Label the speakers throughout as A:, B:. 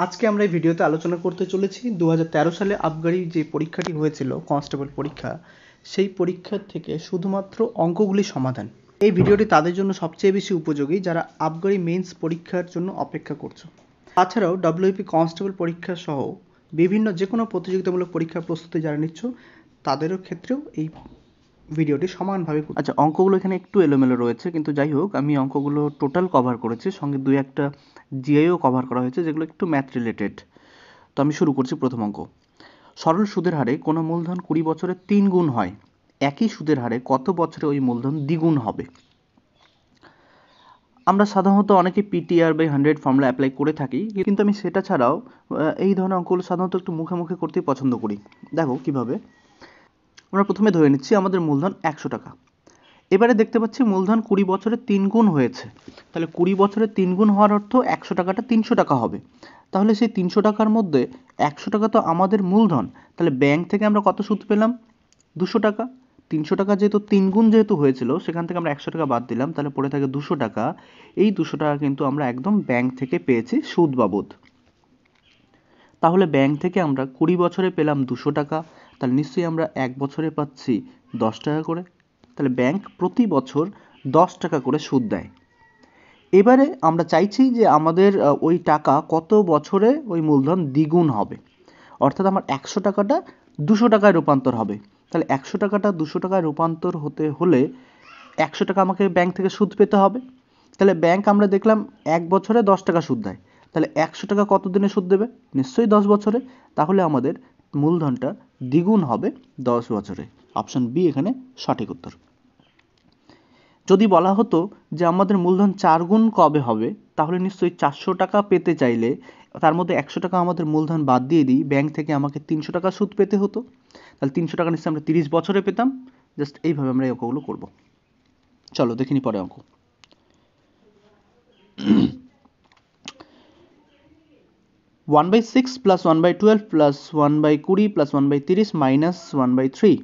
A: আজকে আমরা এই ভিডিওতে আলোচনা করতে চলেছি 2013 সালে আবগারি যে পরীক্ষাটি হয়েছিল কনস্টেবল পরীক্ষা, সেই পরীক্ষার থেকে শুধুমাত্র অঙ্কগুলি সমাধান। এই ভিডিওটি তাদের জন্য সবচেয়ে বেশি উপযোগী যারা আবগারি মেন্স পরীক্ষার জন্য অপেক্ষা করছো। তাছাড়াও ডব্লিউপি কনস্টেবল পরীক্ষা সহ বিভিন্ন যে কোনো প্রতিযোগিতামূলক পরীক্ষার প্রস্তুতি যারা নিচ্ছ তাদেরও ক্ষেত্রেও এই ভিডিওটি সমানভাবে। আচ্ছা, অঙ্কগুলো এখানে একটু এলোমেলো রয়েছে, কিন্তু যাই হোক আমি অঙ্কগুলো টোটাল কভার করেছি, সঙ্গে দুই একটা জিআইও কভার করা হয়েছে যেগুলো একটু ম্যাথ রিলেটেড। তো আমি শুরু করছি প্রথম অঙ্ক। সরল সুদের হারে কোনো মূলধন 20 বছরে 3 গুণ হয়, একই সুদের হারে কত বছরে ওই মূলধন দ্বিগুণ হবে? আমরা সাধারণত অনেকে পিটিআর বাই 100 ফর্মুলা অ্যাপ্লাই করে থাকি, কিন্তু আমি সেটা ছাড়াও এই ধরনের অঙ্কগুলো সাধারণত একটু মুখে মুখে করতেই পছন্দ করি। দেখো কিভাবে। আমরা প্রথমে ধরে নিচ্ছি আমাদের মূলধন 100 টাকা। এবারে দেখতে পাচ্ছি মূলধন 20 বছরে 3 গুণ হয়েছে, তাহলে 20 বছরে 3 গুণ হওয়ার অর্থ 100 টাকাটা 300 টাকা হবে। তাহলে সেই 300 টাকার মধ্যে 100 টাকা তো আমাদের মূলধন, তাহলে ব্যাংক থেকে আমরা কত সুদ পেলাম? 200 টাকা। 300 টাকা যেহেতু 3 গুণ যেহেতু হয়েছিল, সেখান থেকে আমরা 100 টাকা বাদ দিলাম, তাহলে পড়ে থাকে 200 টাকা। এই 200 টাকা কিন্তু আমরা একদম ব্যাংক থেকে পেয়েছি সুদ বাবদ। তাহলে ব্যাংক থেকে আমরা 20 বছরে পেলাম 200 টাকা, তাহলে নিশ্চয়ই আমরা 1 বছরে পাচ্ছি 10 টাকা করে। তাহলে ব্যাংক প্রতি বছর 10 টাকা করে সুদ দেয়। এবারে আমরা চাইছি যে আমাদের ওই টাকা কত বছরে ওই মূলধন দ্বিগুণ হবে, অর্থাৎ আমার 100 টাকাটা 200 টাকায় রূপান্তর হবে। তাহলে 100 টাকাটা 200 টাকায় রূপান্তর হতে হলে 100 টাকা আমাকে ব্যাংক থেকে সুদ পেতে হবে। তাহলে ব্যাংক আমরা দেখলাম 1 বছরে 10 টাকা সুদ দেয়, তাহলে 100 টাকা কত দিনে সুদ দেবে? নিশ্চয়ই 10 বছরে। তাহলে আমাদের মূলধনটা দ্বিগুণ হবে 10 বছরে। অপশন বি এখানে সঠিক উত্তর। যদি বলা হতো যে আমাদের মূলধন 4 গুণ কবে হবে, তাহলে নিশ্চয়ই 400 টাকা পেতে চাইলে তার মধ্যে 100 টাকা আমাদের মূলধন বাদ দিয়ে দিই, ব্যাংক থেকে আমাকে 300 টাকা সুদ পেতে হতো। তাহলে 300 টাকা নিশ্চয়ই আমরা 30 বছরে পেতাম। জাস্ট এইভাবে আমরা এই অঙ্কগুলো করব। চলো দেখে নি পরে অঙ্ক। 1/6 প্লাস 1/12 প্লাস 1/20 প্লাস 1/30 মাইনাস 1/3।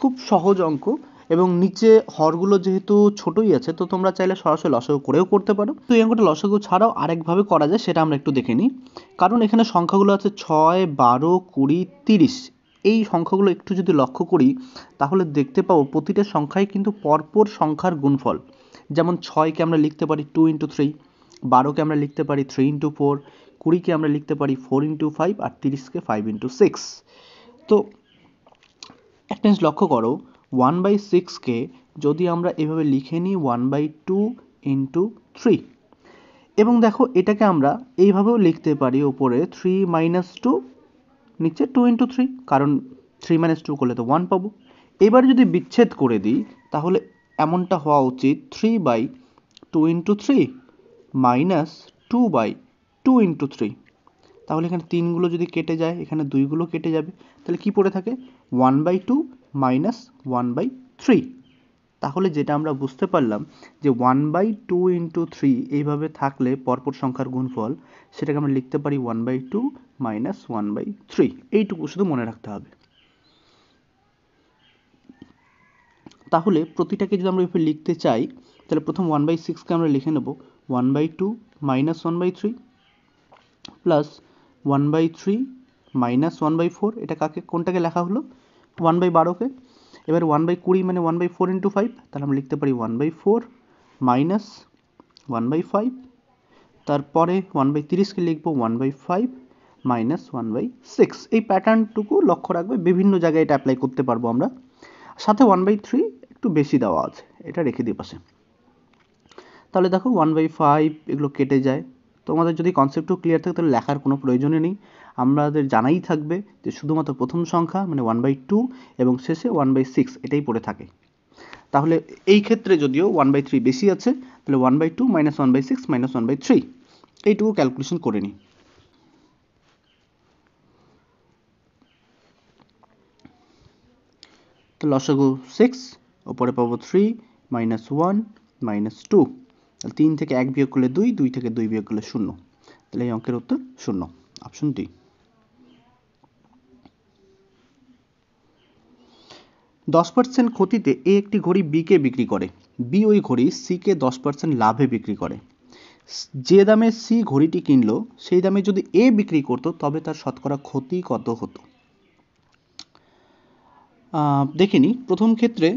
A: খুব সহজ অঙ্ক, এবং নিচে হরগুলো যেহেতু ছোটই আছে, তো তোমরা চাইলে সরাসরি লসাগু করেও করতে পারো। তো এই অঙ্কটা লসাগু ছাড়াও আরেকভাবে করা যায়, সেটা আমরা একটু দেখে নিই। কারণ এখানে সংখ্যাগুলো আছে 6, 12, 20, 30। এই সংখ্যাগুলো একটু যদি লক্ষ্য করি তাহলে দেখতে পাবো প্রতিটা সংখ্যাই কিন্তু পরপর সংখ্যার গুণফল। যেমন 6কে আমরা লিখতে পারি 2 × 3, 12কে আমরা লিখতে পারি 3 × 4, 20কে আমরা লিখতে পারি 4 × 5, আর 30কে 5 × 6। তো একটা জিনিস লক্ষ্য করো, 1/6কে যদি আমরা এভাবে লিখে নিই 1/2 × 3, এবং দেখো এটাকে আমরা এইভাবেও লিখতে পারি, ওপরে 3 - 2, নিচে 2 × 3, কারণ 3 - 2 করলে তো 1 পাবো। এবার যদি বিচ্ছেদ করে দিই তাহলে এমনটা হওয়া উচিত 3/2 × 3 মাইনাস 2/2 × 3। তাহলে এখানে 3গুলো যদি কেটে যায়, এখানে 2গুলো কেটে যাবে, তাহলে কি পড়ে থাকে? 1/2 মাইনাস 1/3। তাহলে যেটা আমরা বুঝতে পারলাম যে 1/2 × 3 এইভাবে থাকলে পরপর সংখ্যার গুণফল, সেটাকে আমরা লিখতে পারি 1/2 মাইনাস 1/3। এইটুকু শুধু মনে রাখতে হবে। তাহলে প্রতিটাকে যদি আমরা এভাবে লিখতে চাই, তাহলে প্রথম 1/6কে আমরা লিখে নেব 1/2 মাইনাস 1/3 প্লাস 1/3 মাইনাস 1/4। এটা কাকে, কোনটাকে লেখা হলো? 1/12কে। এবার 1/20 মানে 1/4 × 5, তাহলে আমরা লিখতে পারি 1/4 মাইনাস 1/5। তারপরে 1/30কে লিখব 1/5 মাইনাস 1/6। এই প্যাটার্নটুকু লক্ষ্য রাখবে, বিভিন্ন জায়গায় এটা অ্যাপ্লাই করতে পারবো আমরা। সাথে 1/3 একটু বেশি দেওয়া আছে, এটা রেখে দিই পাশে। তাহলে দেখো 1/5 এগুলো কেটে যায়। তোমাদের যদি কনসেপ্টও ক্লিয়ার থাকে তাহলে লেখার কোনো প্রয়োজনই নেই। আমাদের জানাই থাকবে যে শুধুমাত্র প্রথম সংখ্যা মানে 1/2 এবং শেষে 1/6 এটাই পড়ে থাকে। তাহলে এই ক্ষেত্রে যদিও 1/3 বেশি আছে, তাহলে 1/2 মাইনাস 1/6 মাইনাস 1/3, এইটুকু ক্যালকুলেশন করে নিই। তো লসাগু 6, ওপরে পাবো 3 মাইনাস 1 মাইনাস 2, তাহলে 3 থেকে 1 বিয়োগ করলে 2, 2 থেকে 2 বিয়োগ করলে 0। তাহলে এই অঙ্কের উত্তর 0, অপশন ডি। 10% ক্ষতিতে এ একটি ঘড়ি বিকে বিক্রি করে, বি ওই ঘড়ি সিকে 10% লাভে বিক্রি করে। যে দামে সি ঘড়িটি কিনলো সেই দামে যদি এ বিক্রি করতো তবে তার শতকরা ক্ষতি কত হতো। দেখিনি প্রথম ক্ষেত্রে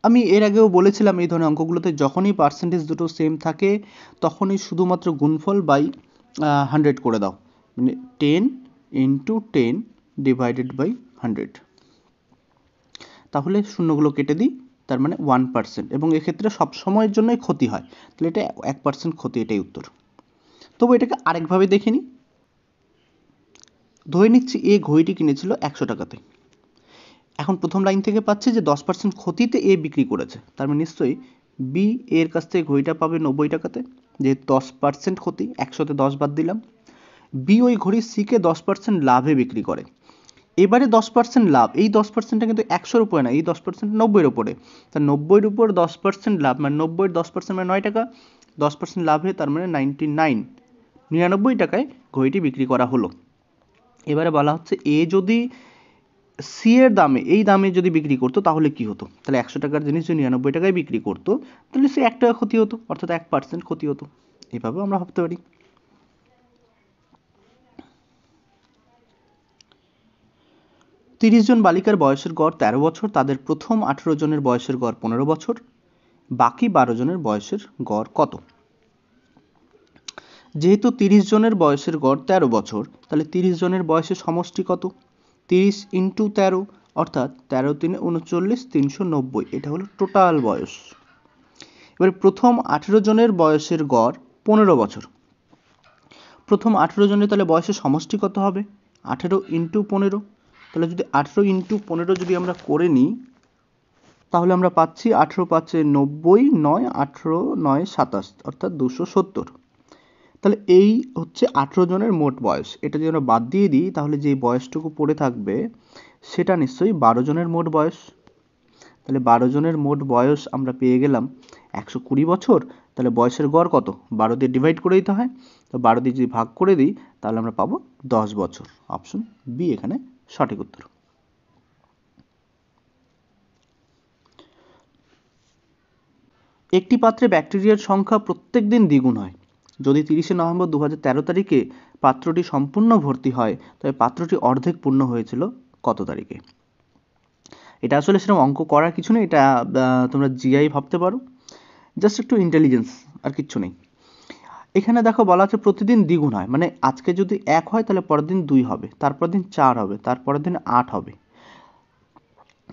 A: আমি এর আগেও বলেছিলাম এই ধরনের অঙ্কগুলোতে যখনই পার্সেন্টেজ দুটো সেম থাকে তখনই শুধুমাত্র গুণফল বাই 100 করে দাও, মানে 10 ইন্টু 10 ডিভাইডেড বাই 100, তাহলে শূন্যগুলো কেটে দিই, তার মানে 1%, এবং এক্ষেত্রে সব সময়ের জন্যই ক্ষতি হয়, তাহলে এটা 1% ক্ষতি, এটাই উত্তর। তবু এটাকে আরেকভাবে দেখে নিই। ধরে নিচ্ছি এ ঘড়িটি কিনেছিল 100 টাকাতে। এখন প্রথম লাইন থেকে পাচ্ছি যে 10% ক্ষতিতে এ বিক্রি করেছে, তার মানে নিশ্চয়ই বি এর কাছ থেকে ঘড়িটা পাবে 90 টাকাতে, যেহেতু 10% ক্ষতি, 100তে 10 বাদ দিলাম। বি ওই ঘড়ি সিকে 10% লাভে বিক্রি করে। এবারে 10% লাভ, এই 10%টা কিন্তু 100-র উপরে না, এই 10% 90-এর উপরে, তা 90-এর উপর 10% লাভ মানে 90-এর 10% মানে 9 টাকা, 10% লাভে তার মানে 99 টাকায় ঘড়িটি বিক্রি করা হলো। এবারে বলা হচ্ছে এ যদি সি এর দামে, এই দামে যদি বিক্রি করতো তাহলে কি হতো, তাহলে 100 টাকার জিনিস যদি 99 টাকায় বিক্রি করতো তাহলে সে 1 টাকা ক্ষতি হতো, অর্থাৎ 1% ক্ষতি হতো। এইভাবেও আমরা ভাবতে পারি। 30 জন বালিকার বয়সের গড় 13 বছর, তাদের প্রথম 18 জনের বয়সের গড় 15 বছর, বাকি 12 জনের বয়সের গড় কত? যেহেতু 30 জনের বয়সের গড় 13 বছর, তাহলে 30 জনের বয়সের সমষ্টি কত? 30 ইন্টু 13, অর্থাৎ 13 3 39, 390, এটা হলো টোটাল বয়স। এবার প্রথম 18 জনের বয়সের গড় 15 বছর। প্রথম 18 জনের তাহলে বয়সের সমষ্টি কত হবে? 18 ইন্টু 15, তাহলে যদি 18 ইন্টু 15 যদি আমরা করে নিই তাহলে আমরা পাচ্ছি 18 5 90, 9 18 9 27, অর্থাৎ 270। তাহলে এই হচ্ছে 18 জনের মোট বয়স। এটা যদি আমরা বাদ দিয়ে দিই তাহলে যে বয়সটুকু পড়ে থাকবে সেটা নিশ্চয়ই 12 জনের মোট বয়স। তাহলে 12 জনের মোট বয়স আমরা পেয়ে গেলাম 120 বছর। তাহলে বয়সের গড় কত? 12 দিয়ে ডিভাইড করে দিতে হয়, তো 12 দিয়ে যদি ভাগ করে দিই তাহলে আমরা পাবো 10 বছর। অপশন বি এখানে সঠিক উত্তর। একটি পাত্রে ব্যাকটেরিয়ার সংখ্যা প্রত্যেক দিন দ্বিগুণ হয়। যদি 30শে নভেম্বর 2013 তারিখে পাত্রটি সম্পূর্ণ ভর্তি হয় তবে পাত্রটি অর্ধেক পূর্ণ হয়েছিল কত তারিখে? এটা আসলে সেরকম অঙ্ক করার কিছু নেই, এটা তোমরা জিআই ভাবতে পারো, জাস্ট একটু ইন্টেলিজেন্স, আর কিচ্ছু নেই। এখানে দেখো বলা আছে প্রতিদিন দ্বিগুণ হয়, মানে আজকে যদি 1 হয় তাহলে পরের দিন 2 হবে, তারপরের দিন 4 হবে, তারপরের দিন 8 হবে।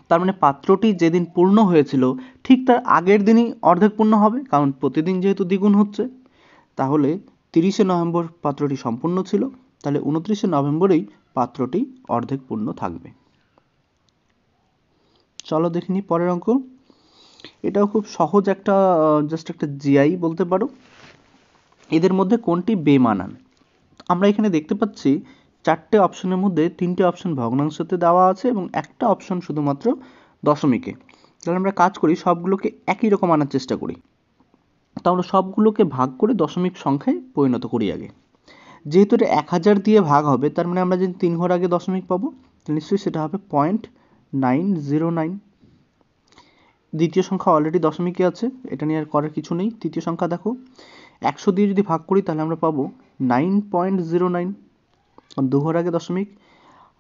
A: তার মানে পাত্রটি যেদিন পূর্ণ হয়েছিল ঠিক তার আগের দিনই অর্ধেক পূর্ণ হবে, কারণ প্রতিদিন যেহেতু দ্বিগুণ হচ্ছে। তাহলে 30শে নভেম্বর পাত্রটি সম্পূর্ণ ছিল, তাহলে 29শে নভেম্বরেই পাত্রটি অর্ধেক পূর্ণ থাকবে। চলো দেখে নিই পরের অঙ্ক। এটাও খুব সহজ একটা, জাস্ট একটা জিআই বলতে পারো। এদের মধ্যে কোনটি বেমানান? আমরা এখানে দেখতে পাচ্ছি 4টে অপশনের মধ্যে 3টে অপশন ভগ্নাংশতে দেওয়া আছে এবং একটা অপশন শুধুমাত্র দশমিকে। তাহলে আমরা কাজ করি সবগুলোকে একই রকম আনার চেষ্টা করি। তাহলে সবগুলোকে ভাগ করে দশমিক সংখ্যায় পরিণত করি আগে। যেহেতু এটা 1000 দিয়ে ভাগ হবে তার মানে আমরা যদি 3 ঘর আগে দশমিক পাবো নিশ্চয়ই সেটা হবে 0.909। দ্বিতীয় সংখ্যা অলরেডি দশমিকে আছে, এটা নিয়ে আর করার কিছু নেই। তৃতীয় সংখ্যা দেখো 100 দিয়ে যদি ভাগ করি তাহলে আমরা পাবো 9.09, 2 ঘর আগে দশমিক।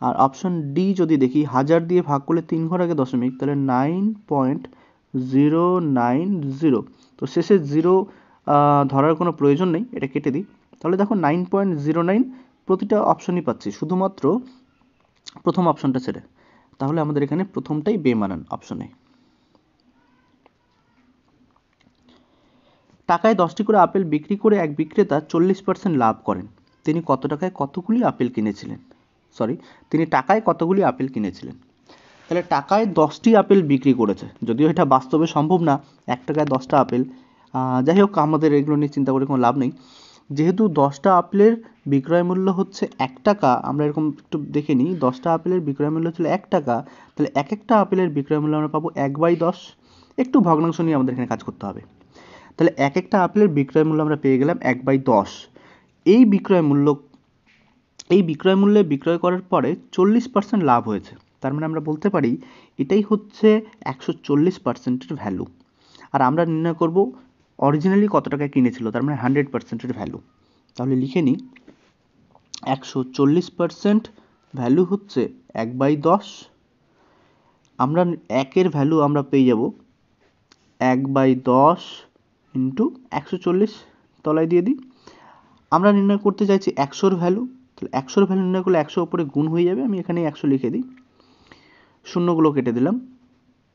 A: আর অপশন ডি যদি দেখি 1000 দিয়ে ভাগ করলে 3 ঘর আগে দশমিক, তাহলে 9.090। তো শেষে 0 ধরার কোনো প্রয়োজন নেই, এটা কেটে দিই। তাহলে দেখো 9.09 প্রতিটা অপশনই পাচ্ছি, শুধুমাত্র প্রথম অপশনটা ছেড়ে। তাহলে আমাদের এখানে প্রথমটাই বেমানান, অপশনে। টাকায় 10টি করে আপেল বিক্রি করে এক বিক্রেতা 40% লাভ করেন। তিনি কত টাকায় কতগুলি আপেল কিনেছিলেন? তিনি টাকায় কতগুলি আপেল কিনেছিলেন? তাহলে টাকায় 10টি আপেল বিক্রি করেছে, যদিও এটা বাস্তবে সম্ভব না 1 টাকায় 10টা আপেল। যাই হোক, আমাদের এগুলো নিয়ে চিন্তা করে কোনো লাভ নেই। যেহেতু 10টা আপেলের বিক্রয় মূল্য হচ্ছে 1 টাকা, আমরা এরকম একটু দেখে নিই, 10টা আপেলের বিক্রয় মূল্য ছিল 1 টাকা, তাহলে এক একটা আপেলের বিক্রয় মূল্য আমরা পাবো 1/10। একটু ভগ্নাংশ নিয়ে আমাদের এখানে কাজ করতে হবে। তাহলে এক একটা আপেলের বিক্রয় মূল্য আমরা পেয়ে গেলাম 1/10। এই বিক্রয় মূল্যে বিক্রয় করার পরে 40% লাভ হয়েছে, তার মানে আমরা বলতে পারি এটাই হচ্ছে 140%-এর ভ্যালু। আর আমরা নির্ণয় করব অরিজিনালি কত টাকায় কিনেছিল, তার মানে 100%-এর ভ্যালু। তাহলে লিখে নিই 140% ভ্যালু হচ্ছে 1/10। আমরা 1-এর ভ্যালু আমরা পেয়ে যাব 1/10 ইন্টু 140, তলায় দিয়ে দিই। আমরা নির্ণয় করতে চাইছি 100-র ভ্যালু, তাহলে 100-র ভ্যালু নির্ণয় করলে 100 উপরে গুণ হয়ে যাবে। আমি এখানে 100 লিখে দিই, শূন্যগুলো কেটে দিলাম।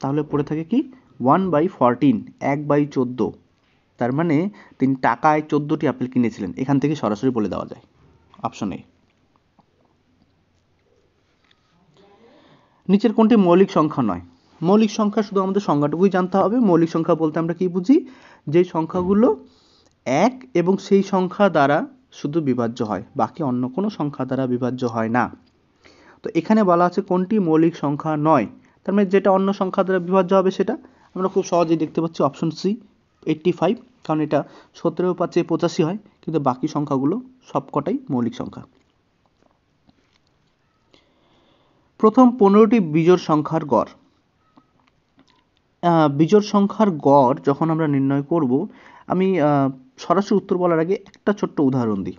A: তাহলে পড়ে থাকে কি 1/14, 1/14। তার মানে তিনি টাকায় 14টি আপেল কিনেছিলেন। এখান থেকে সরাসরি বলে দেওয়া যায়, অপশন এ। নিচের কোনটি মৌলিক সংখ্যা নয়? মৌলিক সংখ্যা শুধু আমাদের সংখ্যাটুকুই জানতে হবে। মৌলিক সংখ্যা বলতে আমরা কি বুঝি? যে সংখ্যাগুলো এক এবং সেই সংখ্যা দ্বারা শুধু বিভাজ্য হয়, বাকি অন্য কোনো সংখ্যা দ্বারা বিভাজ্য হয় না। তো এখানে বলা আছে কোনটি মৌলিক সংখ্যা নয়, তার মানে যেটা অন্য সংখ্যা দ্বারা বিভাজ্য হবে সেটা। আমরা খুব সহজেই দেখতে পাচ্ছি অপশন সি 85, কারণ এটা 17/5 হয়, কিন্তু বাকি সংখ্যাগুলো সবকটাই মৌলিক সংখ্যা। প্রথম 15টি বিজোড় সংখ্যার গড়। বিজোড় সংখ্যার গড় যখন আমরা নির্ণয় করব, আমি সরাসরি উত্তর বলার আগে একটা ছোট্ট উদাহরণ দিই।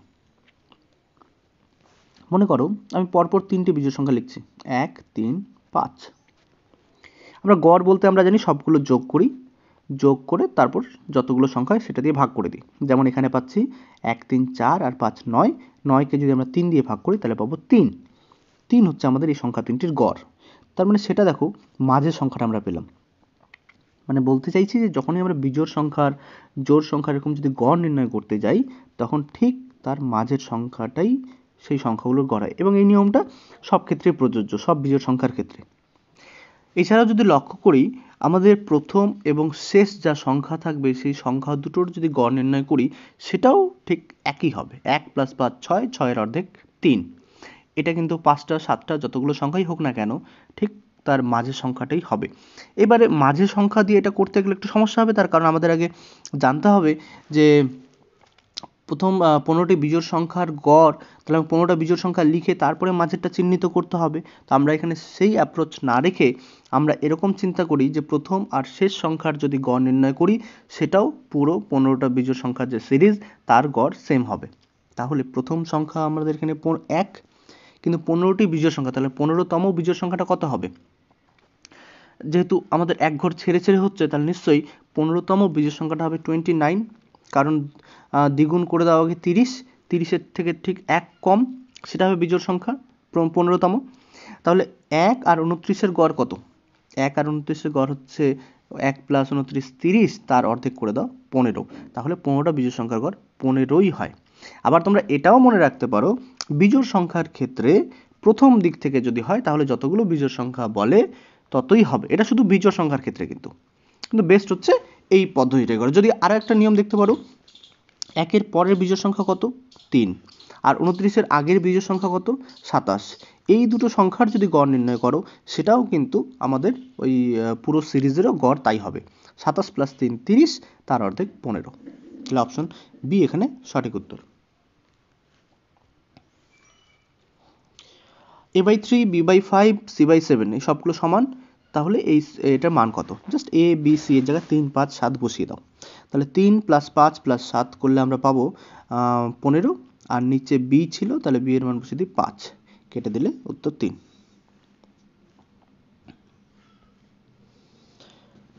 A: মনে করো আমি পরপর 3টি বিজোড় সংখ্যা লিখছি, 1, 3, 5। আমরা গড় বলতে আমরা জানি সবগুলো যোগ করি, যোগ করে তারপর যতগুলো সংখ্যা হয় সেটা দিয়ে ভাগ করে দিই। যেমন এখানে পাচ্ছি 1, 3, 4 আর 5, 9। 9কে যদি আমরা 3 দিয়ে ভাগ করি তাহলে পাবো 3। 3 হচ্ছে আমাদের এই সংখ্যা 3টির গড়। তার মানে সেটা দেখো মাঝের সংখ্যাটা আমরা পেলাম। মানে বলতে চাইছি যে যখনই আমরা বিজোড় সংখ্যার, জোড় সংখ্যার এরকম যদি গড় নির্ণয় করতে যাই, তখন ঠিক তার মাঝের সংখ্যাটাই সেই সংখ্যাগুলোর গড় হয়, এবং এই নিয়মটা সব ক্ষেত্রেই প্রযোজ্য, সব বিজোড় সংখ্যার ক্ষেত্রে। এছাড়াও যদি লক্ষ্য করি, আমাদের প্রথম এবং শেষ যা সংখ্যা থাকবে সেই সংখ্যা দুটোর যদি গড় নির্ণয় করি, সেটাও ঠিক একই হবে। 1 + 5 6, 6-এর অর্ধেক 3। এটা কিন্তু 5টা 7টা যতগুলো সংখ্যাই হোক না কেন, ঠিক তার মাঝের সংখ্যাটাই হবে। এবারে মাঝের সংখ্যা দিয়ে এটা করতে গেলে একটু সমস্যা হবে, তার কারণ আমাদের আগে জানতে হবে যে প্রথম 15টি বিজোড় সংখ্যার গড়, তাহলে 15টা বিজোড় সংখ্যা লিখে তারপরে মাঝেরটা চিহ্নিত করতে হবে। তো আমরা এখানে সেই অ্যাপ্রোচ না রেখে আমরা এরকম চিন্তা করি যে প্রথম আর শেষ সংখ্যার যদি গড় নির্ণয় করি, সেটাও পুরো 15টা বিজোড় সংখ্যার যে সিরিজ তার গড় সেম হবে। তাহলে প্রথম সংখ্যা আমাদের এখানে 1, কিন্তু 15টি বিজোড় সংখ্যা, তাহলে 15তম বিজোড় সংখ্যাটা কত হবে? যেহেতু আমাদের এক ঘর ছেড়ে ছেড়ে হচ্ছে, তাহলে নিশ্চয়ই 15তম বিজোড় সংখ্যাটা হবে 29, কারণ দ্বিগুণ করে দেওয়া আগে 30, 30-এর থেকে ঠিক 1 কম, সেটা হবে বিজোড় সংখ্যা 15তম। তাহলে 1 আর 29-এর গড় কত? 1 আর 29-এর গড় হচ্ছে 1 + 29 30, তার অর্ধেক করে দাও 15। তাহলে 15টা বিজোড় সংখ্যার গড় 15ই হয়। আবার তোমরা এটাও মনে রাখতে পারো, বিজোড় সংখ্যার ক্ষেত্রে প্রথম দিক থেকে যদি হয় তাহলে যতগুলো বিজোড় সংখ্যা বলে ততই হবে। এটা শুধু বিজোড় সংখ্যার ক্ষেত্রে, কিন্তু বেস্ট হচ্ছে এই পদ্ধতিটা করা। যদি আরো একটা নিয়ম দেখতে পারো, 1-এর পরের বিজোড় সংখ্যা কত? 3। আর 29-এর আগের বিজোড় সংখ্যা কত? 27। এই দুটো সংখ্যার যদি গড় নির্ণয় করো, সেটাও কিন্তু আমাদের ওই পুরো সিরিজেরও গড় তাই হবে। 27 + 3 30, তার অর্ধেক 15। তাহলে অপশন বি এখানে সঠিক উত্তর। a/3, b/5, c/7 এই সবগুলো সমান, তাহলে এটার মান কত? জাস্ট a b c এর জায়গায় 3 5 7 বসিয়ে দাও। তাহলে 3 + 5 + 7 করলে আমরা পাবো 15, আর নিচে b ছিল, তাহলে b এর মান বসিয়ে দিই 5, কেটে দিলে উত্তর 3।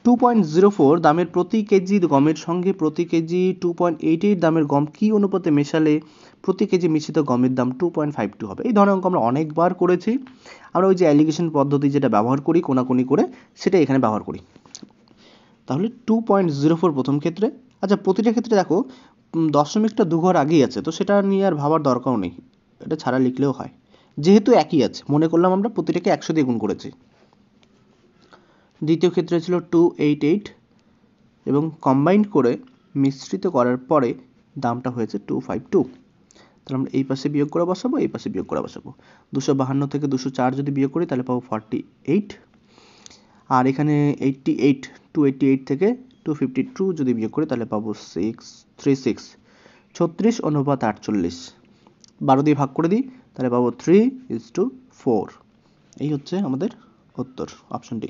A: 2.04 দামের প্রতি কেজি গমের সঙ্গে প্রতি কেজি 2.88 দামের গম কি অনুপাতে মেশালে প্রতি কেজি মিশ্রিত গমের দাম 2.52 হবে? এই ধরনের অঙ্ক আমরা অনেকবার করেছি। আমরা ওই যে অ্যালিগেশন পদ্ধতি যেটা ব্যবহার করি কোনাকুনি করে, সেটা এখানে ব্যবহার করি। তাহলে 2.04 প্রথম ক্ষেত্রে। আচ্ছা, প্রতিটা ক্ষেত্রে দেখো দশমিকটা দুঘর আগেই আছে, তো সেটা নিয়ে আর ভাবার দরকারও নেই, এটা ছাড়া লিখলেও হয়, যেহেতু একই আছে। মনে করলাম আমরা প্রতিটাকে 100 দিয়ে গুণ করেছি। দ্বিতীয় ক্ষেত্রে ছিল 288, এবং কম্বাইন করে মিশ্রিত করার পরে দামটা হয়েছে 252। তাহলে আমরা এই পাশে বিয়োগ করে বসাবো, এই পাশে বিয়োগ করে বসাবো। 252 থেকে 204 যদি বিয়োগ করি তাহলে পাবো 48, আর এখানে 88, 288 থেকে 252 যদি বিয়োগ করি তাহলে পাবো 636, 36/48। 12 দিয়ে ভাগ করে দিই, তাহলে পাবো 3:4। এই হচ্ছে আমাদের উত্তর, অপশন ডি।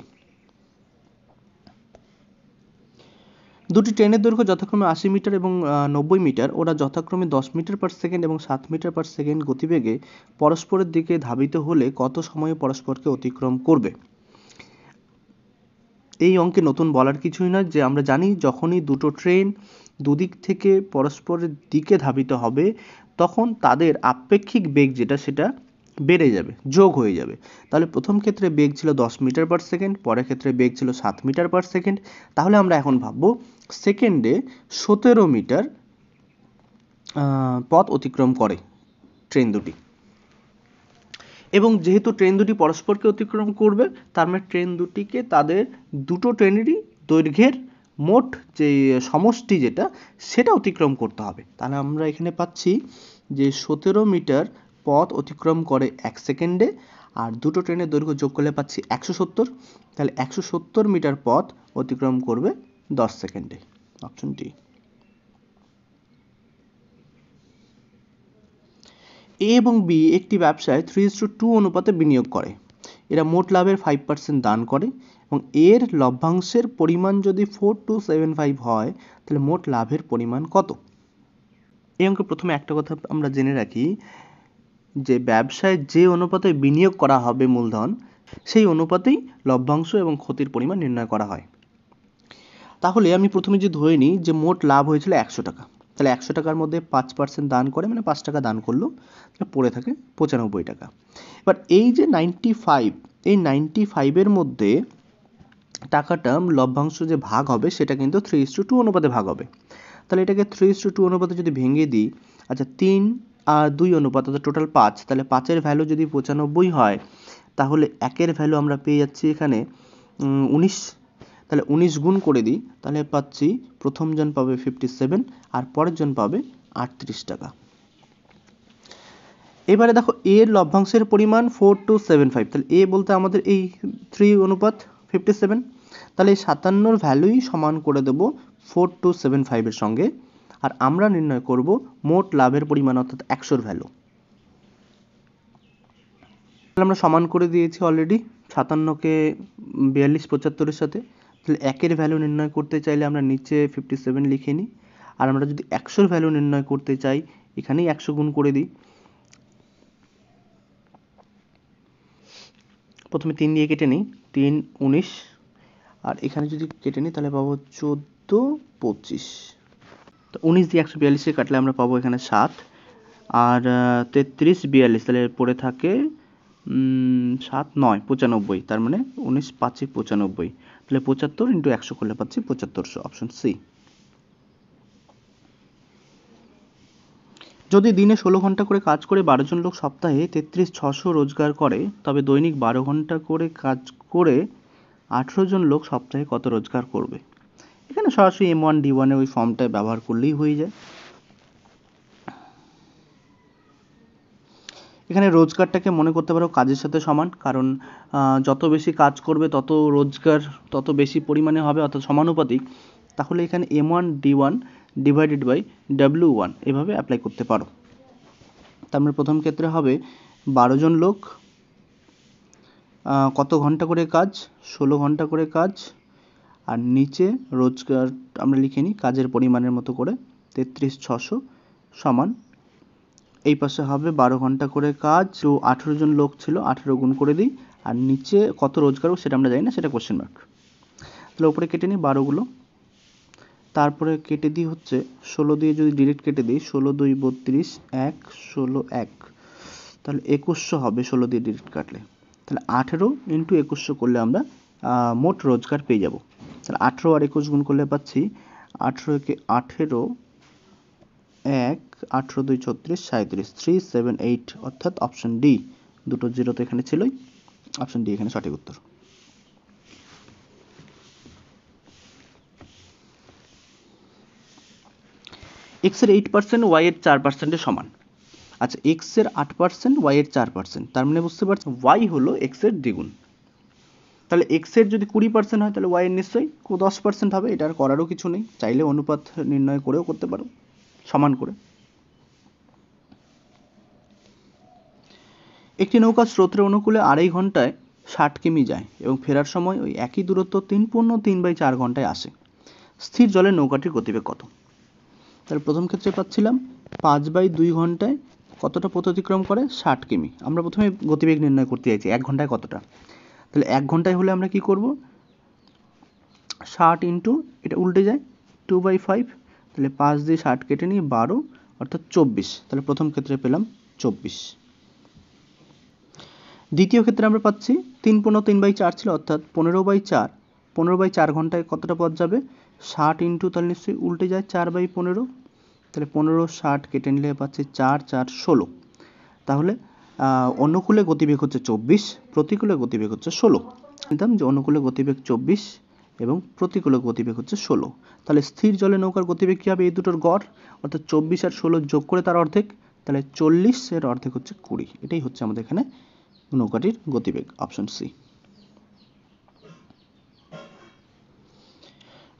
A: দুটি ট্রেনের দৈর্ঘ্য যথাক্রমে 80 মিটার এবং 90 মিটার, ওরা যথাক্রমে 10 মিটার পার সেকেন্ড এবং 7 মিটার পার সেকেন্ড গতিবেগে পরস্পরের দিকে ধাবিত হলে কত সময়ে পরস্পরকে অতিক্রম করবে? এই অঙ্কে নতুন বলার কিছুই নয়, যে আমরা জানি যখনই দুটো ট্রেন দুদিক থেকে পরস্পরের দিকে ধাবিত হবে তখন তাদের আপেক্ষিক বেগ যেটা সেটা বেড়ে যাবে, যোগ হয়ে যাবে। তাহলে প্রথম ক্ষেত্রে বেগ ছিল 10 মিটার পার সেকেন্ড, পরের ক্ষেত্রে বেগ ছিল 7 মিটার পার সেকেন্ড। তাহলে আমরা এখন ভাববো সেকেন্ডে 17 মিটার পথ অতিক্রম করে ট্রেন দুটি, এবং যেহেতু ট্রেন দুটি পরস্পরকে অতিক্রম করবে তার মানে ট্রেন দুটিকে তাদের দুটো ট্রেনেরই দৈর্ঘ্যের মোট যে সমষ্টি যেটা সেটা অতিক্রম করতে হবে। তাহলে আমরা এখানে পাচ্ছি যে 17 মিটার পথ অতিক্রম করে 1 সেকেন্ডে, আর দুটো ট্রেনের দৈর্ঘ্য যোগ করলে পাচ্ছি 170। তাহলে 170 মিটার পথ অতিক্রম করবে 10 সেকেন্ডে। Option D. এ এবং বি একটি ব্যবসায় 3:2 অনুপাতে বিনিয়োগ করে। এরা মোট লাভের 5% দান করে এবং এর লভ্যাংশের পরিমাণ যদি 4275 হয় তাহলে মোট লাভের পরিমাণ কত? এই অঙ্কে প্রথমে একটা কথা আমরা জেনে রাখি, যে ব্যবসায় যে অনুপাতে বিনিয়োগ করা হবে মূলধন, সেই অনুপাতেই লভ্যাংশ এবং ক্ষতির পরিমাণ নির্ণয় করা হয়। তাহলে আমি প্রথমে যে ধরে নিই যে মোট লাভ হয়েছিল 100 টাকা, তাহলে 100 টাকার মধ্যে 5% দান করে মানে 5 টাকা দান করলো, তাহলে পড়ে থাকে 95 টাকা। এবার এই যে 95, এই 95-এর মধ্যে টাকাটা লভ্যাংশ যে ভাগ হবে সেটা কিন্তু 3:2 অনুপাতে ভাগ হবে। তাহলে এটাকে 3:2 অনুপাতে যদি ভেঙে দিই, আচ্ছা 3 আর 2 অনুপাত অর্থাৎ টোটাল 5, তাহলে 5-এর ভ্যালু যদি 95 হয় তাহলে 1-এর ভ্যালু আমরা পেয়ে যাচ্ছি এখানে 19। তাহলে 19 গুণ করে দিই, তাহলে পাচ্ছি প্রথম জন পাবে 57 আর পরের জন পাবে 38 টাকা। এবারে দেখো এর লভ্যাংশের পরিমাণ 4275, তাহলে এ বলতে আমাদের এই 3 অনুপাত 57, তাহলে এই 57-র ভ্যালুই সমান করে দেব 4275-এর সঙ্গে, আর আমরা নির্ণয় করব মোট লাভের পরিমাণ অর্থাৎ 100-র ভ্যালু। তাহলে আমরা সমান করে দিয়েছি অলরেডি 57-কে 4275-এর সাথে। তাহলে 1-এর ভ্যালু নির্ণয় করতে চাইলে আমরা নিচে 57 লিখে নিই, আর আমরা যদি 100-র ভ্যালু নির্ণয় করতে চাই এখানেই 100 গুণ করে দিই। প্রথমে 3 দিয়ে কেটে নিই, 3 19, আর এখানে যদি কেটে নিই তাহলে পাবো 14 25। তো 19 দিয়ে 142-কে কাটলে আমরা পাবো এখানে 7, আর 33 42, তাহলে পড়ে থাকে 7 9 95, তার মানে 19 5 95, তাহলে 75 ইন্টু 100 করলে পাচ্ছি 7500। Option C. যদি দিনে 16 ঘন্টা করে কাজ করে 12 জন লোক সপ্তাহে 33,600 রোজগার করে, তবে দৈনিক 12 ঘন্টা করে কাজ করে 18 জন লোক সপ্তাহে কত রোজগার করবে? এখানে সরাসরি M1 D1 এর ওই ফর্মটা ব্যবহার করলেই হয়ে যায়। এখানে রোজগারটাকে মনে করতে পারো কাজের সাথে সমান, কারণ যত বেশি কাজ করবে তত রোজগার তত বেশি পরিমাণে হবে, অর্থাৎ সমানুপাতিক। তাহলে এখানে M1 D1 divided by W1 এভাবে অ্যাপ্লাই করতে পারো। তার মানে প্রথম ক্ষেত্রে হবে 12 জন লোক, কত ঘন্টা করে কাজ? 16 ঘন্টা করে কাজ, আর নিচে রোজগার আমরা লিখে নিই কাজের পরিমাণের মতো করে 33,600 সমান, এই পাশে হবে 12 ঘন্টা করে কাজ, তো 18 জন লোক ছিল 18 গুণ করে দিই, আর নিচে কত রোজগার সেটা আমরা জানি না, সেটা কোশ্চেন মার্ক। তাহলে উপরে কেটে নিই 12গুলো, তারপরে কেটে দিই হচ্ছে 16 দিয়ে যদি ডিরেক্ট কেটে দিই 16 2 32 1 16 1, তাহলে 2100 হবে 16 দিয়ে ডিরেক্ট কাটলে। তাহলে 18 ইন্টু 2100 করলে আমরা মোট রোজগার পেয়ে যাব। তাহলে 18 আর 21 গুণ করলে পাচ্ছি 18 কে 18 1 18 2 36 37 378, অর্থাৎ অপশন ডি, দুটো জিরো তো এখানে ছিলই, অপশন ডি এখানে সঠিক উত্তর। x এর 8% y এর 4% সমান। আচ্ছা x এর 8% y এর 4%, তার মানে বুঝতে পারছি y হলো x এর দ্বিগুণ। তাহলে x এর যদি 20% হয় তাহলে y এর নিশ্চয়ই 10% হবে, এটা আর করারও কিছু নেই, চাইলে অনুপাত নির্ণয় করেও করতে পারো সমান করে। একটি নৌকা স্রোতের অনুকূলে 2.5 ঘন্টায় 60 কিমি যায় এবং ফেরার সময় ওই একই দূরত্ব 3.3/4 ঘন্টায় আসে। স্থির জলের নৌকাটির গতিবেগ কত? তাহলে প্রথম ক্ষেত্রে পাচ্ছিলাম 5/2 ঘন্টায় কতটা পথ অতিক্রম করে? 60 কিমি। আমরা প্রথমে গতিবেগ নির্ণয় করতে চাইছি 1 ঘন্টায় কতটা। তাহলে 1 ঘন্টায় হলে আমরা কি করব? 60 ইন্টু এটা উল্টে যায় 2/5, তাহলে 5 দিয়ে 60 কেটে নিয়ে 12 অর্থাৎ 24। তাহলে প্রথম ক্ষেত্রে পেলাম 24। দ্বিতীয় ক্ষেত্রে আমরা পাচ্ছি 3 × 3/4 ছিল অর্থাৎ 15/4। 15/4 ঘন্টায় কতটা পথ যাবে? 60 ইন্টু তাহলে নিশ্চয়ই উল্টে যায় 4/15, তাহলে 15 60 কেটে নিলে পাচ্ছি 4 4 16। তাহলে অনুকূলে গতিবেগ হচ্ছে 24, প্রতিকূলে গতিবেগ হচ্ছে 16। নিতাম যে অনুকূলে গতিবেগ 24 এবং প্রতিকূলে গতিবেগ হচ্ছে 16। তাহলে স্থির জলে নৌকার গতিবেগ কী হবে? এই দুটোর গড় অর্থাৎ 24 আর 16 যোগ করে তার অর্ধেক, তাহলে 40 এর অর্ধেক হচ্ছে 20। এটাই হচ্ছে আমাদের এখানে নৌকাটির গতিবেগ, অপশন সি।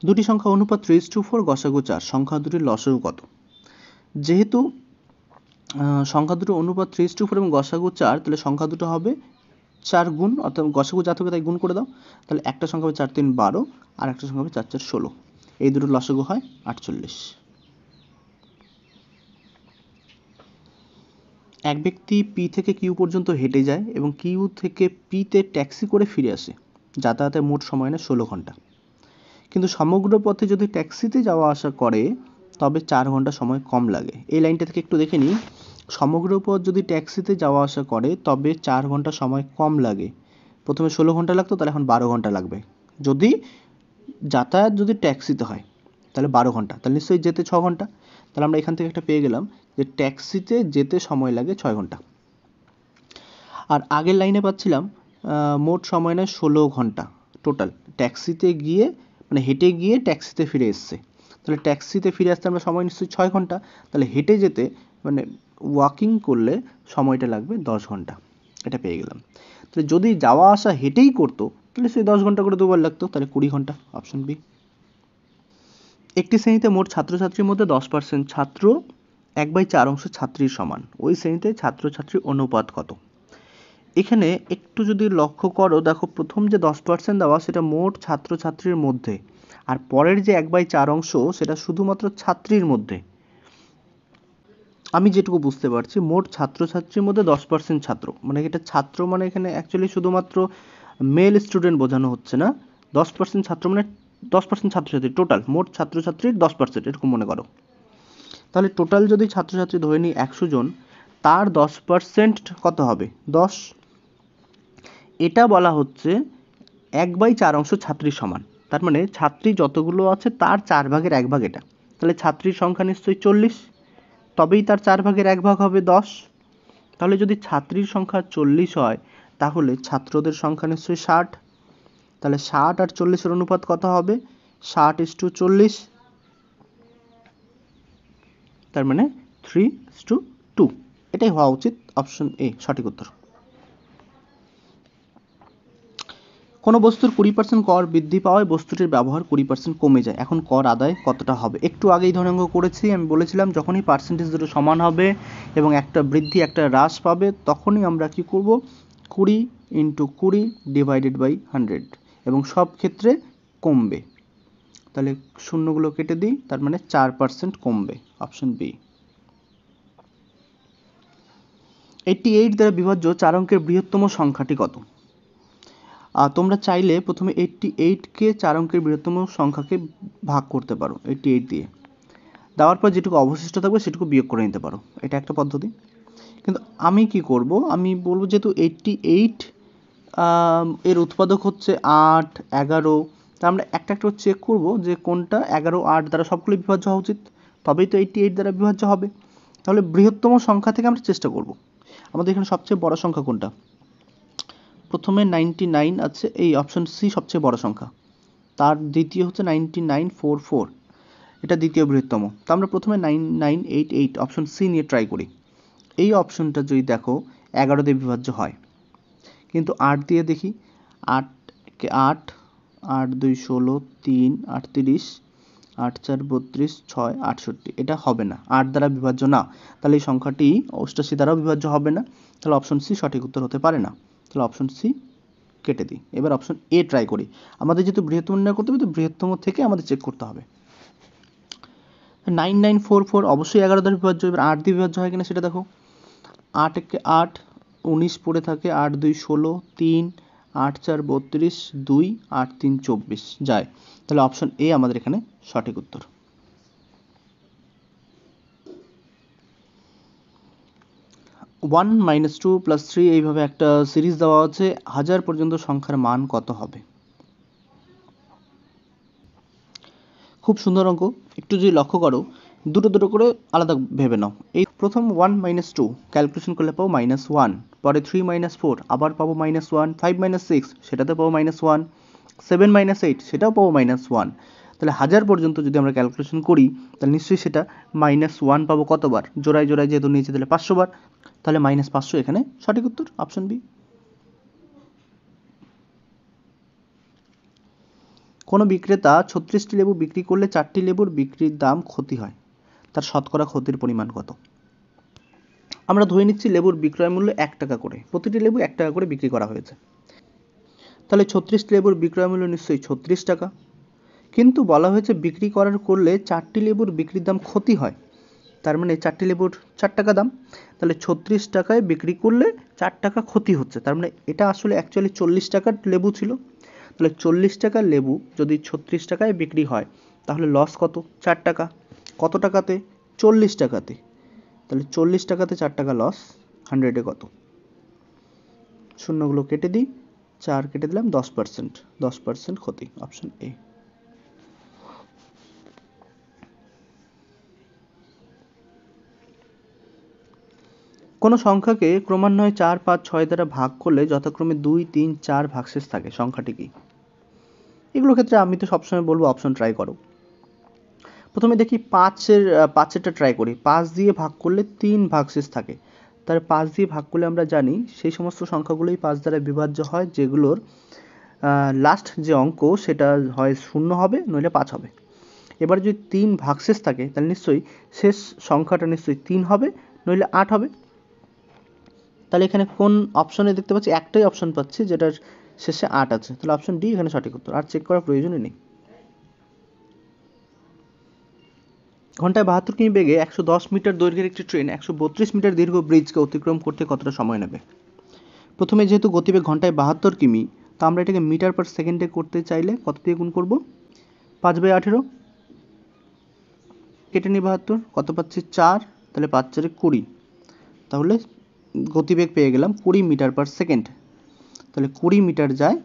A: দুটি সংখ্যা অনুপাত 3:4, গসাগু 4, সংখ্যা দুটির লসাগু কত? যেহেতু সংখ্যা দুটো অনুপাত 3:4 এবং গসাগু 4, তাহলে সংখ্যা দুটো হবে 4 গুণ, অর্থাৎ গসাগু যা থাকে তাই গুণ করে দাও। তাহলে একটা সংখ্যা হবে 4 3 12 আর একটা সংখ্যা হবে 4 4 16। এই দুটোর লসাগু হয় 48। এক ব্যক্তি পি থেকে কিউ পর্যন্ত হেঁটে যায় এবং কিউ থেকে পিতে ট্যাক্সি করে ফিরে আসে। যাতায়াতের মোট সময় নেয় 16 ঘন্টা। কিন্তু সমগ্র পথে যদি ট্যাক্সিতে যাওয়া আসা করে তবে 4 ঘন্টা সময় কম লাগে। এই লাইনটা থেকে একটু দেখে নিই। সমগ্র পথ যদি ট্যাক্সিতে যাওয়া আসা করে তবে 4 ঘন্টা সময় কম লাগে। প্রথমে 16 ঘন্টা লাগতো, তাহলে এখন 12 ঘন্টা লাগবে। যদি যাতায়াত যদি ট্যাক্সিতে হয় তাহলে 12 ঘন্টা, তাহলে নিশ্চয়ই যেতে 6 ঘন্টা। তাহলে আমরা এখান থেকে একটা পেয়ে গেলাম যে ট্যাক্সিতে যেতে সময় লাগে 6 ঘন্টা। আর আগের লাইনে পাচ্ছিলাম মোট সময় নেয় 16 ঘন্টা টোটাল, ট্যাক্সিতে গিয়ে মানে হেঁটে গিয়ে ট্যাক্সিতে ফিরে এসছে। তাহলে ট্যাক্সিতে ফিরে আসতে আমরা সময় নিশ্চয়ই 6 ঘন্টা, তাহলে হেঁটে যেতে মানে ওয়াকিং করলে সময়টা লাগবে 10 ঘন্টা। এটা পেয়ে গেলাম। তাহলে যদি যাওয়া আসা হেঁটেই করতো তাহলে সেই 10 ঘন্টা করে দুবার লাগতো, তাহলে 20 ঘন্টা, অপশন বি। একটি শ্রেণীতে মোট ছাত্রছাত্রীর মধ্যে 10% ছাত্র 1/4 অংশ ছাত্রীর সমান। ওই শ্রেণীতে ছাত্রছাত্রীর অনুপাত কত? এখানে একটু যদি লক্ষ্য করো, দেখো প্রথম যে 10% দেওয়া সেটা মোট ছাত্রছাত্রীর মধ্যে, আর পরের যে 1/4 অংশ সেটা শুধুমাত্র ছাত্রীর মধ্যে। আমি যেটুকু বুঝতে পারছি মোট ছাত্রছাত্রীর মধ্যে 10% ছাত্র, মানে এটা ছাত্র মানে এখানে অ্যাকচুয়ালি শুধুমাত্র মেল স্টুডেন্ট বোঝানো হচ্ছে না। 10% ছাত্র মানে 10% ছাত্রছাত্রী, টোটাল মোট ছাত্রছাত্রীর 10%, এরকম মনে করো। তাহলে টোটাল যদি ছাত্রছাত্রী ধরে নিই 100 জন, তার 10% কত হবে? 10। এটা বলা হচ্ছে 1/4 অংশ ছাত্রীর সমান। তার মানে ছাত্রী যতগুলো আছে তার 4 ভাগের 1 ভাগ এটা। তাহলে ছাত্রীর সংখ্যা নিশ্চয়ই 40, তবেই তার 4 ভাগের 1 ভাগ হবে 10। তাহলে যদি ছাত্রীর সংখ্যা 40 হয় তাহলে ছাত্রদের সংখ্যা নিশ্চয়ই 60। তাহলে 60 আর 40-এর অনুপাত কত হবে? 60:40। তার মানে 3:2। এটাই হওয়া উচিত, অপশন এ সঠিক উত্তর। কোনো বস্তুর 20% কর বৃদ্ধি পাওয়ায় বস্তুটির ব্যবহার 20% কমে যায়। এখন কর আদায় কতটা হবে? একটু আগেই ধরে অঙ্ক করেছি, আমি বলেছিলাম যখনই পার্সেন্টেজ দুটো সমান হবে এবং একটা বৃদ্ধি একটা হ্রাস পাবে তখনই আমরা কি করব? 20 × 20 / 100, এবং সব ক্ষেত্রে কমবে। তাহলে শূন্যগুলো কেটে দিই, তার মানে 4% কমবে, অপশন বি। 88 দ্বারা বিভাজ্য 4 অঙ্কের বৃহত্তম সংখ্যাটি কত? তোমরা চাইলে প্রথমে 88কে 4 অঙ্কের বৃহত্তম সংখ্যাকে ভাগ করতে পারো 88 দিয়ে, দেওয়ার পর যেটুকু অবশিষ্ট থাকবে সেটুকু বিয়োগ করে নিতে পারো, এটা একটা পদ্ধতি। কিন্তু আমি কি করব? আমি বলবো যেহেতু 88 এর উৎপাদক হচ্ছে 8 11, তা আমরা একটা একটা চেক করব যে কোনটা 11 8 দ্বারা সবগুলো বিভাজ্য হওয়া উচিত, তবেই তো 88 দ্বারা বিভাজ্য হবে। তাহলে বৃহত্তম সংখ্যা থেকে আমরা চেষ্টা করব। আমাদের এখানে সবচেয়ে বড় সংখ্যা কোনটা? প্রথমে 99 আছে, এই অপশন সি সবচেয়ে বড় সংখ্যা। তার দ্বিতীয় হচ্ছে 9944, এটা দ্বিতীয় বৃহত্তম। তো আমরা প্রথমে 9988 অপশন সি নিয়ে ট্রাই করি। এই অপশনটা যদি দেখো 11 দিয়ে বিভাজ্য হয়, কিন্তু 8 দিয়ে দেখি, 8 8 8 2 16 3 38 8 4 32 6 68, এটা হবে না, 8 দ্বারা বিভাজ্য না। তাহলে এই সংখ্যাটি 88 দ্বারাও বিভাজ্য হবে না, তাহলে অপশন সি সঠিক উত্তর হতে পারে না। তাহলে অপশন সি কেটে দিই, এবার অপশন এ ট্রাই করি। আমাদের যেহেতু বৃহত্তম নির্ণয় করতে হবে তো বৃহত্তম থেকে আমাদের চেক করতে হবে। 9944 অবশ্যই 11 দ্বারা বিভাজ্য। এবার 8 দিয়ে বিভাজ্য হয় কিনা সেটা দেখো। 8 একে 8, 19 পড়ে থাকে, 8 2 16, 3 8 4 32, 2 8 3 24 যায়। তাহলে অপশন এ আমাদের এখানে সঠিক উত্তর। 1 - 2 + 3 এইভাবে একটা সিরিজ দেওয়া আছে, 1000 পর্যন্ত সংখ্যার মান কত হবে? খুব সুন্দর অঙ্ক। একটু যদি লক্ষ্য করো, দুটো দুটো করে আলাদা ভেবে নাও। এই প্রথম 1 - 2 ক্যালকুলেশন করলে পাবো -1, পরে 3 - 4 আবার পাবো -1, 5 - 6 সেটাতে পাবো -1, 7 - 8 সেটাও পাবো -1। তাহলে 1000 পর্যন্ত যদি আমরা ক্যালকুলেশন করি তাহলে নিশ্চয়ই সেটা -1 পাবো কতবার? জোড়ায় জোড়ায় যেহেতু নিয়েছে তাহলে 500 বার। তাহলে -500 এখানে সঠিক উত্তর, অপশন বি। কোনো বিক্রেতা 36টি লেবু বিক্রি করলে 4টি লেবুর বিক্রির দাম ক্ষতি হয়, তার শতকরা ক্ষতির পরিমাণ কত? আমরা ধরে নিচ্ছি লেবুর বিক্রয় মূল্য 1 টাকা করে, প্রতিটি লেবু 1 টাকা করে বিক্রি করা হয়েছে। তাহলে 36টি লেবুর বিক্রয় মূল্য নিশ্চয়ই 36 টাকা, কিন্তু বলা হয়েছে বিক্রি করার করলে 4টি লেবুর বিক্রির দাম ক্ষতি হয়, তার মানে 4টি লেবুর 4 টাকা দাম। তাহলে 36 টাকায় বিক্রি করলে 4 টাকা ক্ষতি হচ্ছে, তার মানে এটা আসলে অ্যাকচুয়ালি 40 টাকার লেবু ছিল। তাহলে 40 টাকার লেবু যদি 36 টাকায় বিক্রি হয় তাহলে লস কত? 4 টাকা। কত টাকাতে? 40 টাকাতে। তাহলে 40 টাকাতে 4 টাকা লস, 100-এ কত? শূন্যগুলো কেটে দিই, 4 কেটে দিলাম, 10%, 10% ক্ষতি, অপশন এ। কোনো সংখ্যাকে ক্রমান্বয়ে 4 5 6 দ্বারা ভাগ করলে যথাক্রমে 2 3 4 ভাগশেষ থাকে, সংখ্যাটি কি? এগুলোর ক্ষেত্রে আমি তো সবসময় বলবো অপশন ট্রাই করো। প্রথমে দেখি 5-এরটা ট্রাই করি। 5 দিয়ে ভাগ করলে 3 ভাগশেষ থাকে, তার 5 দিয়ে ভাগ করলে আমরা জানি সেই সমস্ত সংখ্যাগুলোই 5 দ্বারা বিভাজ্য হয় যেগুলোর লাস্ট যে অঙ্ক সেটা হয় 0 হবে নইলে 5 হবে। এবার যদি 3 ভাগশেষ থাকে তাহলে নিশ্চয়ই শেষ সংখ্যাটা নিশ্চয়ই 3 হবে নইলে 8 হবে। তাহলে এখানে কোন অপশনে দেখতে পাচ্ছি? একটাই অপশন পাচ্ছি যেটার শেষে 8 আছে, তাহলে অপশন ডি এখানে সঠিক উত্তর, আর চেক করার প্রয়োজনই নেই। ঘন্টায় 72 কিমি বেগে 110 মিটার দৈর্ঘ্যের একটি ট্রেন 132 মিটার দীর্ঘ ব্রিজকে অতিক্রম করতে কতটা সময় নেবে? প্রথমে যেহেতু গতিবেগ ঘন্টায় 72 কিমি, তা আমরা এটাকে মিটার পার সেকেন্ডে করতে চাইলে কত দিয়ে গুণ করব? 5/18 কেটে নিই 72, কত পাচ্ছি? 4, তাহলে 5 4 20, তাহলে গতিবেগ পেয়ে গেলাম 20 মিটার পার সেকেন্ড। তাহলে 20 মিটার যায়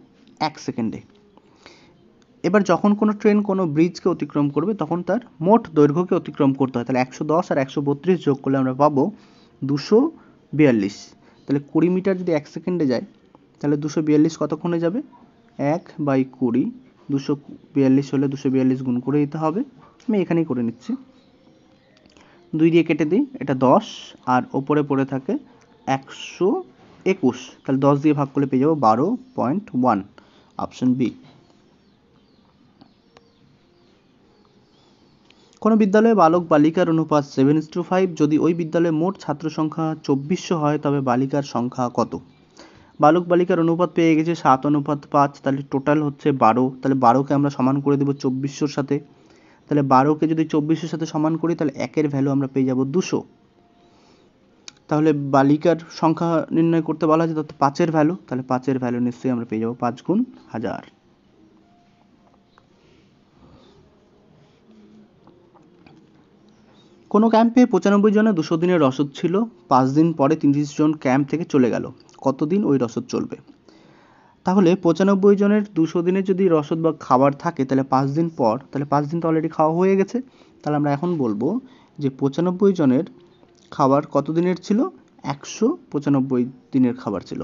A: 1 সেকেন্ডে। এবার যখন কোনো ট্রেন কোনো ব্রিজকে অতিক্রম করবে তখন তার মোট দৈর্ঘ্যকে অতিক্রম করতে হয়, তাহলে 110 আর 132 যোগ করলে আমরা পাবো 242। তাহলে 20 মিটার যদি 1 সেকেন্ডে যায় তাহলে 242 কতক্ষণে যাবে? 1/20, 242 হলে 242 গুণ করে দিতে হবে। আমি এখানেই করে নিচ্ছি, 2 দিয়ে কেটে দিই, এটা 10 আর ওপরে পড়ে থাকে 121, তাহলে 10 দিয়ে ভাগ করলে পেয়ে যাবো 12.1, অপশন বি। কোনো বিদ্যালয়ে বালক বালিকার অনুপাত 7:5, যদি ওই বিদ্যালয়ে মোট ছাত্র সংখ্যা 2400 হয় তবে বালিকার সংখ্যা কত? বালক বালিকার অনুপাত পেয়ে গেছে 7:5, তাহলে টোটাল হচ্ছে 12, তাহলে 12কে আমরা সমান করে দেবো 2400-র সাথে, তাহলে 12কে যদি 2400-র সাথে সমান করি তাহলে 1-এর ভ্যালু আমরা পেয়ে যাবো 200। তাহলে বালিকার সংখ্যা নির্ণয় করতে বলা হয়েছে তত 5-এর ভ্যালু, তাহলে 5-এর ভ্যালু নিশ্চয়ই আমরা পেয়ে যাবো 5 গুণ 1000। কোনো ক্যাম্পে 95 জনের 200 দিনের রসদ ছিল, 5 দিন পরে 30 জন ক্যাম্প থেকে চলে গেল, কতদিন ওই রসদ চলবে? তাহলে 95 জনের 200 দিনের যদি রসদ বা খাবার থাকে তাহলে 5 দিন পর, তাহলে 5 দিন তো অলরেডি খাওয়া হয়ে গেছে, তাহলে আমরা এখন বলবো যে 95 জনের খাবার কত দিনের ছিল? 195 দিনের খাবার ছিল।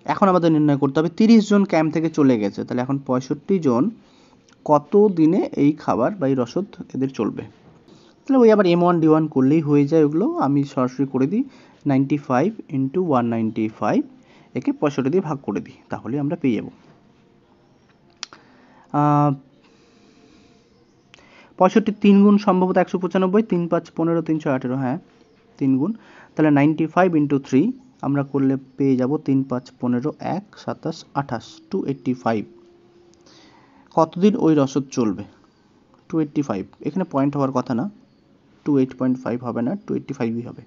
A: এখন আমাদের নির্ণয় করতে হবে 30 জন ক্যাম্প থেকে চলে গেছে, তাহলে এখন 65 জন কত দিনে এই খাবার বা এই রসদ এদের চলবে? তাহলে ওই আবার M1 D1 করলেই হয়ে যায়, ওগুলো আমি সরাসরি করে দিই, 95 × 195, একে 65 দিয়ে ভাগ করে দিই, তাহলে আমরা পেয়ে যাব 65 3 গুণ সম্ভবত 195, 3 5 15, 3 6 18, হ্যাঁ 3 গুণ, তাহলে 95 × 3 আমরা করলে পেয়ে যাব 3 5 15, 1 27 28, 285। কতদিন ওই রসদ চলবে? 285, এখানে পয়েন্ট হওয়ার কথা না, 2 8.5 হবে না, 285ই হবে।